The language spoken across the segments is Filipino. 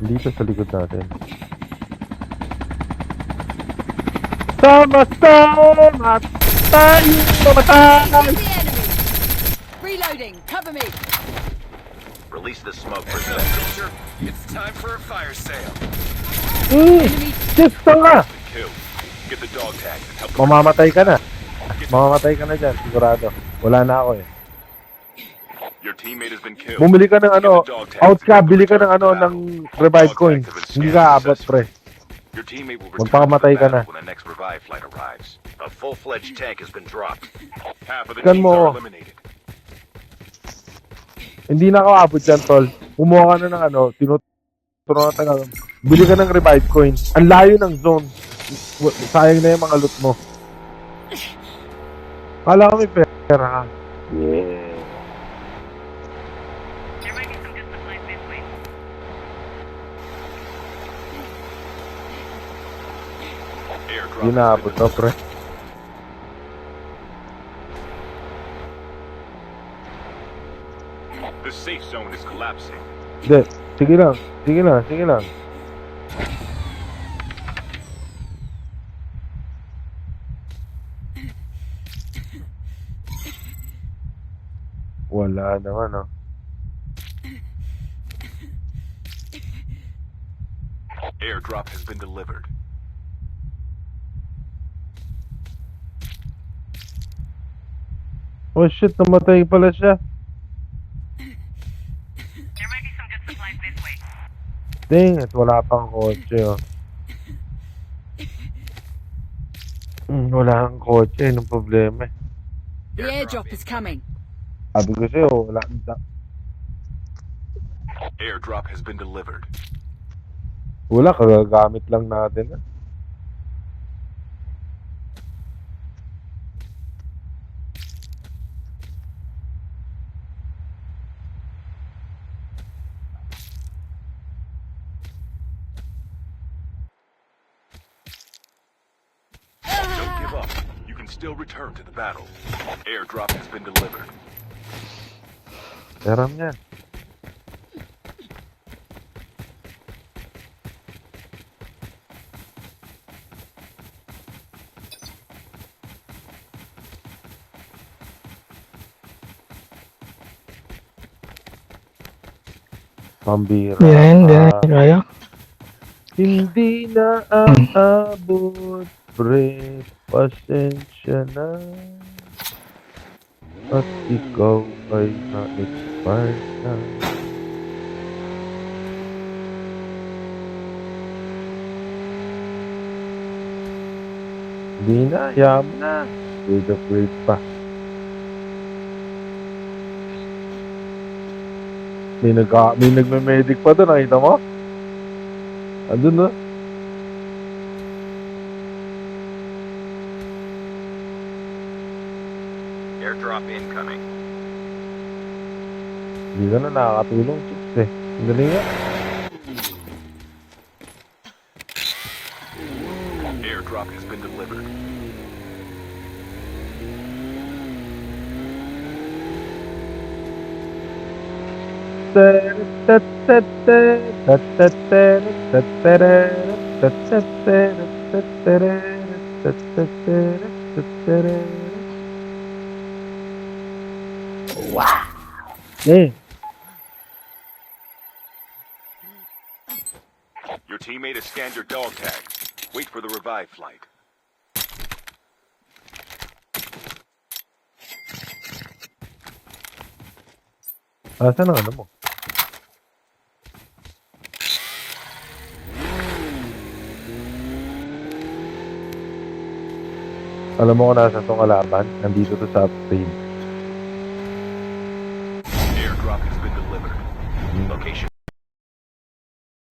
Dito sa likod natin. Sama-sama tayo mamatay! The enemy. Reloading. Cover me. Release the smoke for Heads up, them. soldier. It's time for a fire sale. Enemy. Gusto nga! Kill. Get the dog tag and help them. Mamamatay ka na. Mamamatay ka na dyan, sigurado. Wala na ako eh. Your teammate has been killed. Bumili ka ng ano, Get the dog tags out and ka, help them bili ka return ng to ano, battle. ng revive Dog coin. tags have been Hindi scanned ka abot, successfully. pre. Your teammate will return to the Magpakamatay ka na. battle when the next revive flight arrives. A full-fledged tank has been dropped. Half of the Scan teams mo. are eliminated. Hindi na ako abot dyan, tol. Kumuha ka na ng ano, tinuturo na tagal. Bili ka ng revive coin. Ang layo ng zone. Sayang na yung mga loot mo. Kala ko may pera ka. Yeah. There might be some good supplies this way. Airdrop Hindi na has abot been to, delivered. pre. The safe zone is collapsing. Hindi. Sige lang. Sige lang. Sige lang. Wala naman, oh. Airdrop has been delivered. Oh shit, namatay pala siya. There might be some good supplies this way. Dang it, wala pang kotse, oh. Wala kang kotse, anong problema eh. The airdrop is coming. Sabi ko sa'yo, wala. Airdrop has been delivered. Wala, kagagamit lang natin. Don't give up. You can still return to the battle. Airdrop has been delivered. Meron yan. Pambira. Hindi na ka. kaya. Hindi na aabot, pre. Pasensya na. At ikaw ay na-expire na. Hindi na, ayaw mo na. Grade of grade pa. May nagme-medic pa doon, nakita mo? Andun na. Airdrop incoming. Hindi ka na nakakatulong, chicks eh. Ang galing nga. Airdrop has been delivered. Eh, Your teammate has scanned your dog tag. Wait for the revive flight. asan ang ano mo? Alam mo kung nasa itong kalaban? Nandito to sa upgrade. Airdrop has been delivered. Location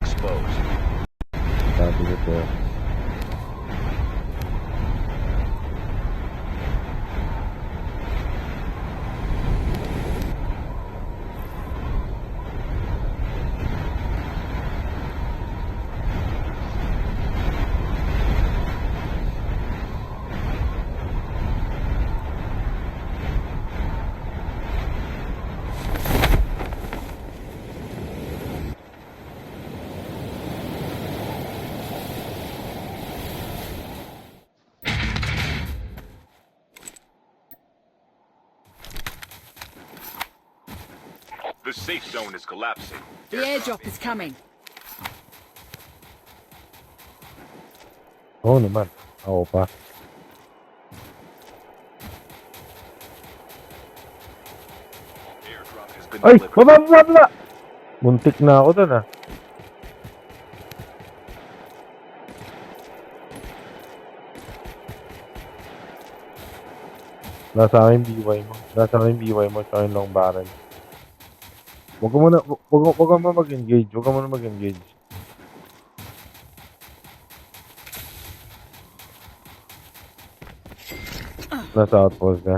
exposed. Sabi ko sa'yo. The safe zone is collapsing. The airdrop is coming. Oo naman. Ako pa. Airdrop has been Ay! delivered. Baba! Muntik na ako dun ah. Nasa akin BY mo. Nasa akin BY mo sa akin long barrel. Huwag ka muna, huwag ka muna mag-engage. Huwag ka muna mag-engage. Nasa outpost ka.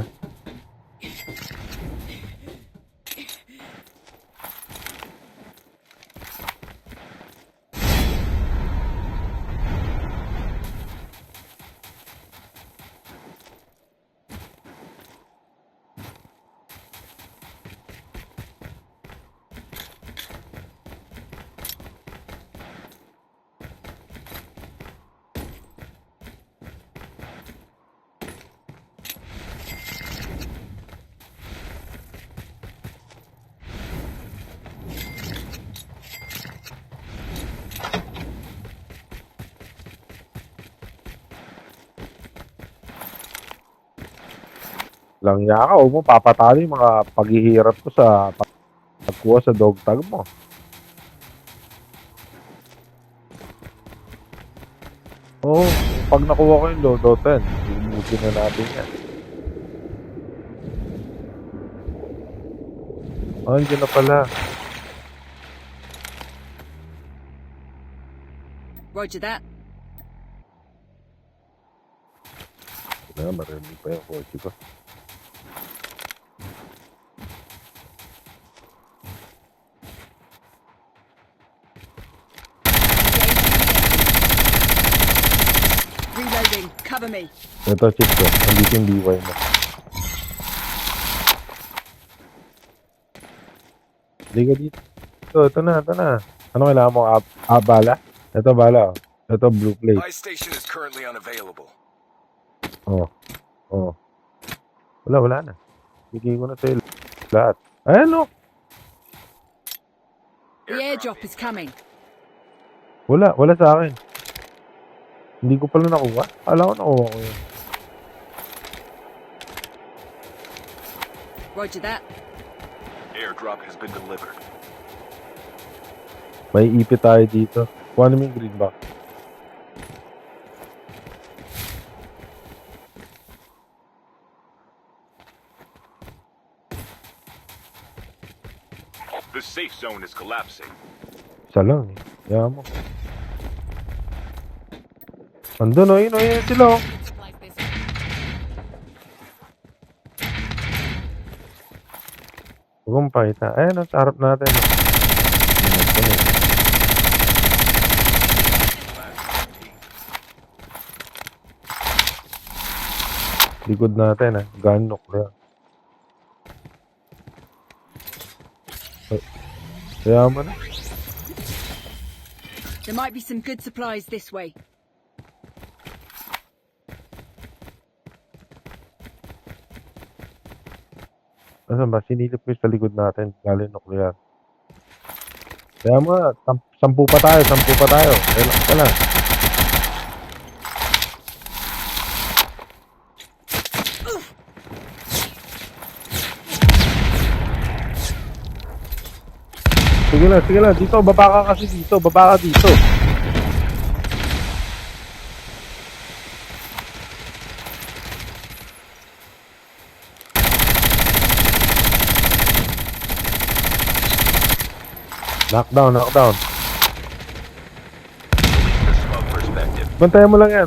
Lang niya ka, huwag mo papatalo yung mga paghihirap ko sa pagkuha sa dog tag mo. Oo, pag nakuha ko yung Lodo 10, ubusin na natin yan. Ah, andyan na pala. Roger that. Marami pa yung kotse ko. Reloading. Cover me. Ito, chip ko. Nandito yung BY mo. Hindi ka dito. Ito na, ito na. Ano kailangan mo? Bala? Ito, bala. Ito, blue plate. Buy station is currently unavailable. Oh. Oh. Wala na. Bigay ko na sa'yo lahat. Ayan, oh. The airdrop is coming. Wala sa akin. Hindi ko pala nakuha. Alam ko nakuha ko yun. Roger that. Airdrop has been delivered. May ipit tayo dito. Kuha namin yung green box. The safe zone is collapsing. Isa lang eh. Kaya mo. Andun o, yun sila o. Supplies this way. Huwag mong pakita. Ayan o, sa harap natin. Likod natin gun nuclear. Kaya mo na. There might be some good supplies this way. Asan ba? Sinilip ko yung sa likod natin. Galing nuclear. Kaya mo na. 10 pa tayo. Relax ka lang. Sige lang. Dito, baba ka kasi dito. Baba ka dito. Knockdown. Delete the smoke perspective. Bantayan mo lang yan.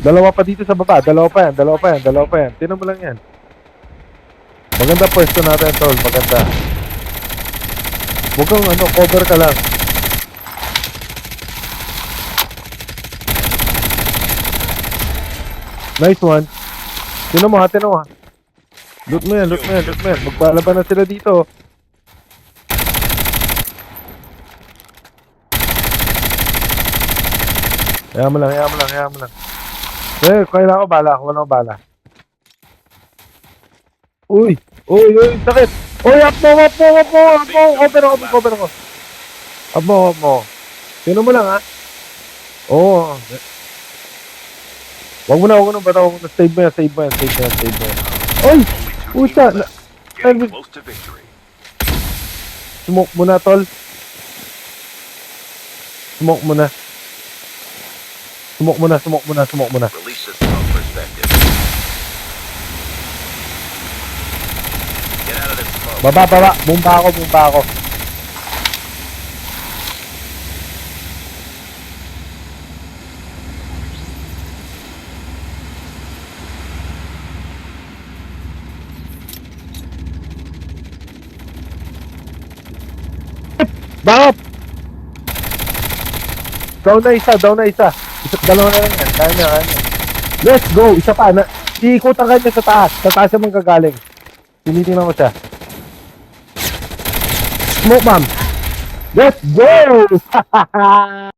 Dalawa pa dito sa baba. Dalawa pa yan. Tinan mo lang yan. Maganda pwesto natin, tol. Maganda. Huwag kang cover ka lang. Nice one. Tinan mo ha. Loot mo yan. Magbalaban na sila dito. Kaya mo lang. Kailangan ko bala. Wala ko bala. Uy, sakit. Uy, up mo. Cover ako. Up mo. Sino mo lang, ha? Oo. Wag mo na. Save mo yan. Uy! Only 2 Puta! teams left. Getting close to victory. Smoke mo na, tol. Smoke mo na. Release the smoke perspective. Get out of this smoke. Baba. Bumba ako. Bakit? Down na isa. Dalawa na lang yan. Kaya niya. Let's go. Isa pa. Iikutan ka niya sa taas. Sa taas siya manggagaling. Tinitingnan mo siya. Smoke, ma'am. Let's go!